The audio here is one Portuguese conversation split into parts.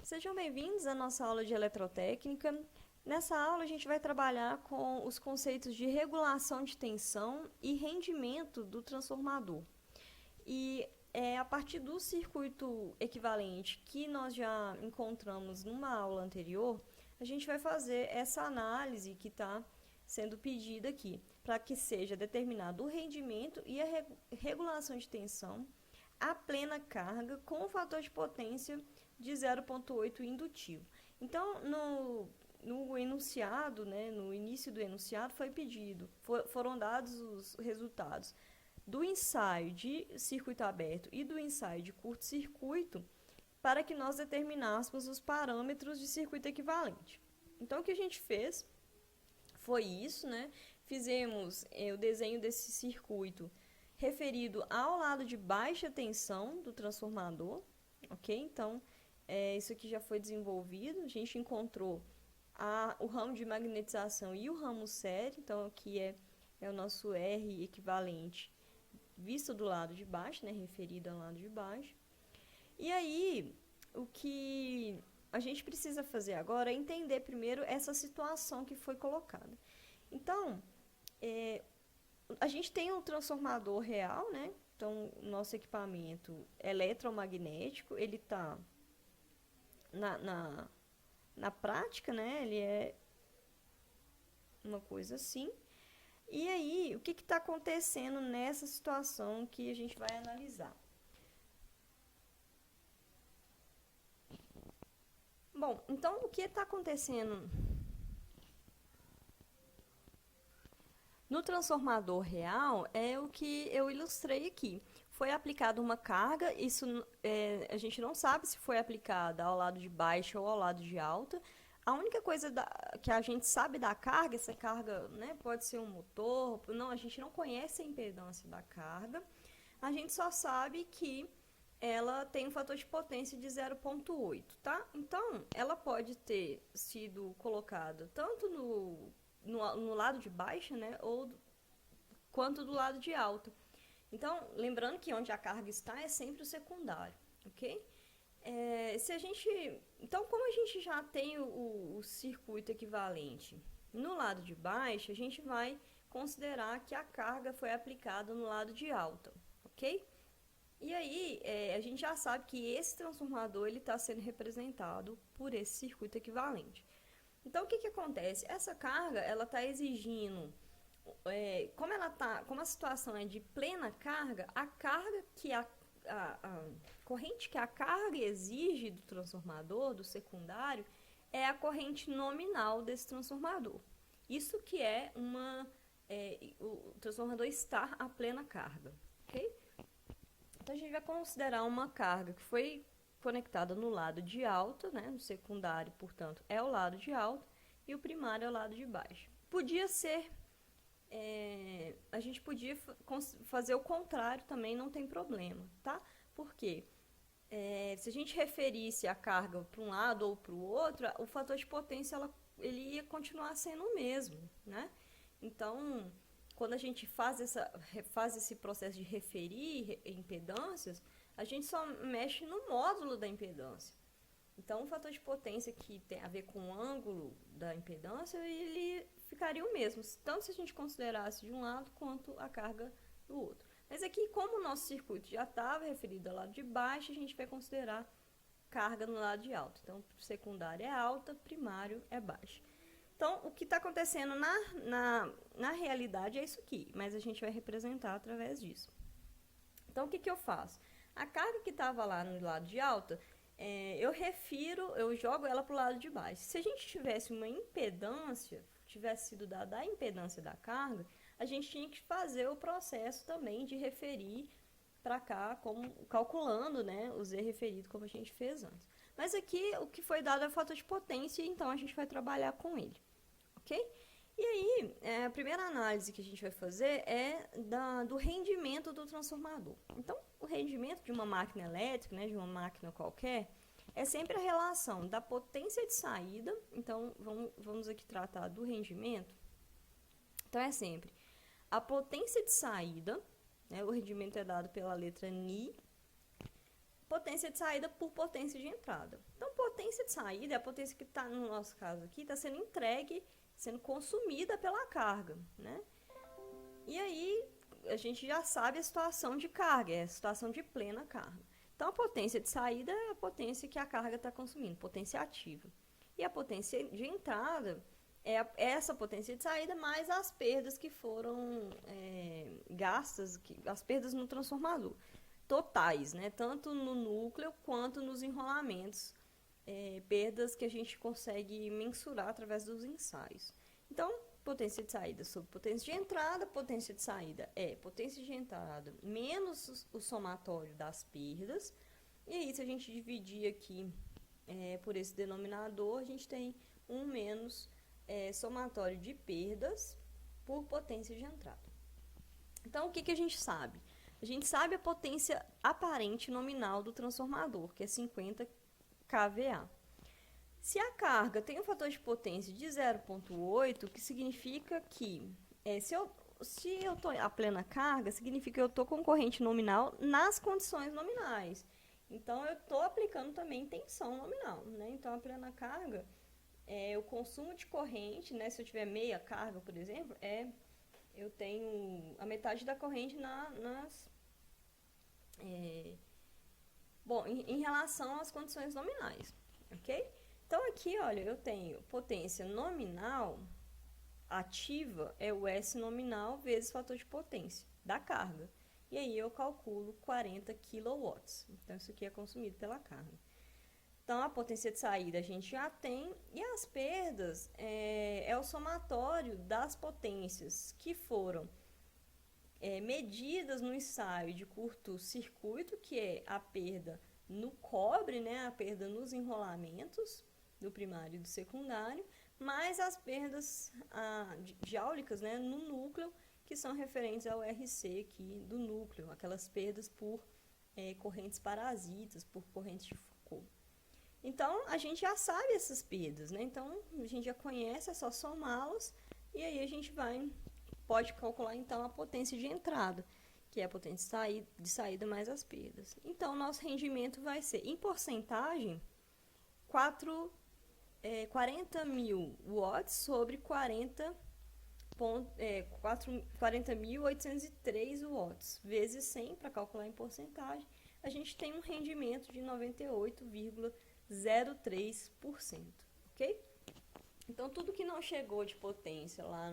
Sejam bem-vindos à nossa aula de eletrotécnica. Nessa aula a gente vai trabalhar com os conceitos de regulação de tensão e rendimento do transformador. E a partir do circuito equivalente que nós já encontramos numa aula anterior, a gente vai fazer essa análise que está sendo pedida aqui, para que seja determinado o rendimento e a regulação de tensão a plena carga com o fator de potência de 0,8 indutivo. Então, no enunciado, no início do enunciado, foi pedido, foram dados os resultados do ensaio de circuito aberto e do ensaio de curto-circuito para que nós determinássemos os parâmetros de circuito equivalente. Então, o que a gente fez foi isso, Fizemos o desenho desse circuito referido ao lado de baixa tensão do transformador, ok? Então, isso aqui já foi desenvolvido, a gente encontrou o ramo de magnetização e o ramo série, então aqui é o nosso R equivalente visto do lado de baixo, referido ao lado de baixo. E aí, o que a gente precisa fazer agora é entender primeiro essa situação que foi colocada. Então, a gente tem um transformador real, Então, o nosso equipamento eletromagnético, ele está na prática, Ele é uma coisa assim. E aí, o que está acontecendo nessa situação que a gente vai analisar? Bom, então, o que está acontecendo no transformador real é o que eu ilustrei aqui. Foi aplicada uma carga, isso a gente não sabe se foi aplicada ao lado de baixa ou ao lado de alta. A única coisa que a gente sabe da carga, essa carga pode ser um motor, a gente não conhece a impedância da carga, a gente só sabe que ela tem um fator de potência de 0,8, tá? Então, ela pode ter sido colocada tanto no lado de baixa, quanto do lado de alta. Então, lembrando que onde a carga está é sempre o secundário, ok? Então, como a gente já tem o circuito equivalente no lado de baixo, a gente vai considerar que a carga foi aplicada no lado de alta, ok? E aí, a gente já sabe que esse transformador está sendo representado por esse circuito equivalente. Então, o que acontece? Essa carga, ela está exigindo, como a situação é de plena carga, a carga que a corrente que a carga exige do transformador, do secundário, é a corrente nominal desse transformador. Isso que é o transformador estar a plena carga, ok? Então, a gente vai considerar uma carga que foi conectada no lado de alta, no secundário, portanto, é o lado de alta, e o primário é o lado de baixo. Podia ser, a gente podia fazer o contrário também, não tem problema, tá? Por quê? Se a gente referisse a carga para um lado ou para o outro, o fator de potência ele ia continuar sendo o mesmo, Então, quando a gente faz esse processo de referir impedâncias, a gente só mexe no módulo da impedância. Então, o fator de potência que tem a ver com o ângulo da impedância, ele ficaria o mesmo, tanto se a gente considerasse de um lado quanto a carga do outro. Mas aqui, como o nosso circuito já estava referido ao lado de baixo, a gente vai considerar carga no lado de alto. Então, secundário é alta, primário é baixa. Então, o que está acontecendo na realidade é isso aqui, mas a gente vai representar através disso. Então, o que eu faço? A carga que estava lá no lado de alta, eu jogo ela para o lado de baixo. Se a gente tivesse uma impedância, tivesse sido dada a impedância da carga, a gente tinha que fazer o processo também de referir para cá, calculando o Z referido como a gente fez antes. Mas aqui o que foi dado é o fator de potência, então a gente vai trabalhar com ele, ok? E aí, a primeira análise que a gente vai fazer é do rendimento do transformador. Então, o rendimento de uma máquina elétrica, de uma máquina qualquer, é sempre a relação da potência de saída. Então, vamos aqui tratar do rendimento. Então, é sempre a potência de saída, o rendimento é dado pela letra Ni, potência de saída por potência de entrada. Então, potência potência de saída é a potência que está, no nosso caso aqui, está sendo entregue, sendo consumida pela carga, né? E aí, a gente já sabe a situação de carga, é a situação de plena carga. Então, a potência de saída é a potência que a carga está consumindo, potência ativa. E a potência de entrada é essa potência de saída mais as perdas que foram gastas, as perdas no transformador, totais, né? Tanto no núcleo quanto nos enrolamentos, perdas que a gente consegue mensurar através dos ensaios. Então, potência de saída sobre potência de entrada, potência de saída é potência de entrada menos o somatório das perdas. E aí, se a gente dividir aqui por esse denominador, a gente tem 1 menos somatório de perdas por potência de entrada. Então, o que a gente sabe? A gente sabe a potência aparente nominal do transformador, que é 50 kVA. Se a carga tem um fator de potência de 0,8, que significa que, se eu estou a plena carga, significa que eu estou com corrente nominal nas condições nominais. Então, eu estou aplicando também tensão nominal, né? Então, a plena carga, o consumo de corrente, né? Se eu tiver meia carga, por exemplo, eu tenho a metade da corrente em relação às condições nominais, ok? Então, aqui, olha, eu tenho potência nominal ativa, é o S nominal vezes fator de potência da carga. E aí, eu calculo 40 kW. Então, isso aqui é consumido pela carga. Então, a potência de saída a gente já tem. E as perdas é o somatório das potências que foram medidas no ensaio de curto-circuito, que é a perda no cobre, né, a perda nos enrolamentos do primário e do secundário, mais as perdas jáulicas, né, no núcleo, que são referentes ao RC aqui do núcleo, aquelas perdas por correntes parasitas, por correntes de Foucault. Então, a gente já sabe essas perdas, né? Então, a gente já conhece, é só somá-las, e aí a gente pode calcular, então, a potência de entrada, que é a potência de saída mais as perdas. Então, nosso rendimento vai ser, em porcentagem, 40.000 watts sobre 40.803 watts, vezes 100, para calcular em porcentagem, a gente tem um rendimento de 98,03%, ok? Então, tudo que não chegou de potência lá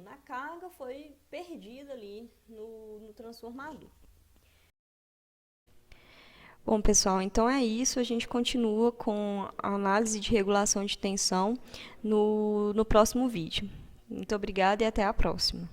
na carga foi perdido ali no transformador. Bom, pessoal, então é isso. A gente continua com a análise de regulação de tensão no próximo vídeo. Muito obrigada e até a próxima.